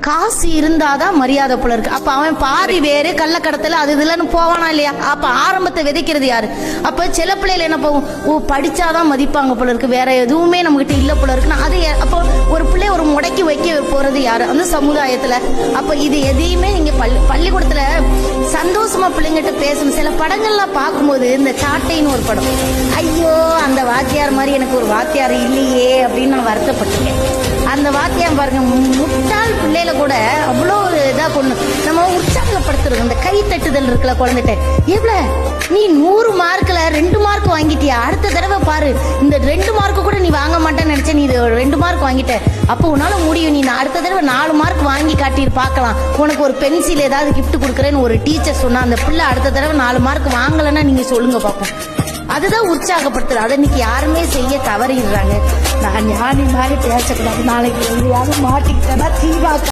காசு இருந்தாதான் மரியாதை போல இருக்கு. அப்ப அவன் பாதி வேறு கள்ளக்கடத்தல அது இதுலன்னு போவானா இல்லையா? அப்ப ஆரம்பத்தை விதைக்கிறது யாரு? அப்ப சில பிள்ளைகள் என்ன போகும், ஓ படிச்சாதான் மதிப்பாங்க போல இருக்கு, வேற எதுவுமே நம்ம கிட்ட இல்ல போல இருக்குன்னா அது அப்போ ஒரு பிள்ளை ஒரு முடக்கி வைக்க போறது யாரு? அந்த சமுதாயத்துல. அப்ப இது எதையுமே நீங்க பள்ளிக்கூடத்துல சந்தோஷமா பிள்ளைங்கிட்ட பேசணும். சில படங்கள்லாம் பார்க்கும்போது இந்த சாட்டைன்னு ஒரு படம், ஐயோ அந்த வாத்தியார் மாதிரி எனக்கு ஒரு வாத்தியார் இல்லையே அப்படின்னு நான் வருத்தப்பட்டிருக்கேன். அந்த வாத்தியம் பாருங்க, முட்டாள் பிள்ளையில கூட அவ்வளோ ஒரு இதா கொண்டு நம்ம உற்சாகப்படுத்துறது. அந்த கை தட்டுதல் இருக்குல்ல குழந்தைகிட்ட, எவ்வளவு நீ 100 மார்க்ல 2 மார்க் வாங்கிட்டியா, அடுத்த தடவை பாரு இந்த 2 மார்க் கூட நீ வாங்க மாட்டேன்னு நினைச்ச, நீ 2 மார்க் வாங்கிட்ட, அப்போ உன்னால முடியும், நீ அடுத்த தடவை 4 மார்க் வாங்கி காட்டி பார்க்கலாம், உனக்கு ஒரு பென்சில் ஏதாவது கிஃப்ட் கொடுக்குறேன்னு ஒரு டீச்சர் சொன்னா அந்த பிள்ளை அடுத்த தடவை 4 மார்க் வாங்கலன்னா நீங்க சொல்லுங்க பார்ப்போம். அதுதான் உற்சாகப்படுத்துறது. அதை இன்னைக்கு யாருமே செய்ய தவறிடுறாங்க. நான் ஞானி மாதிரி பேசக்கூடாது, நாளைக்கு யாரும் மாட்டிக்கிட்டேன்னா தீவா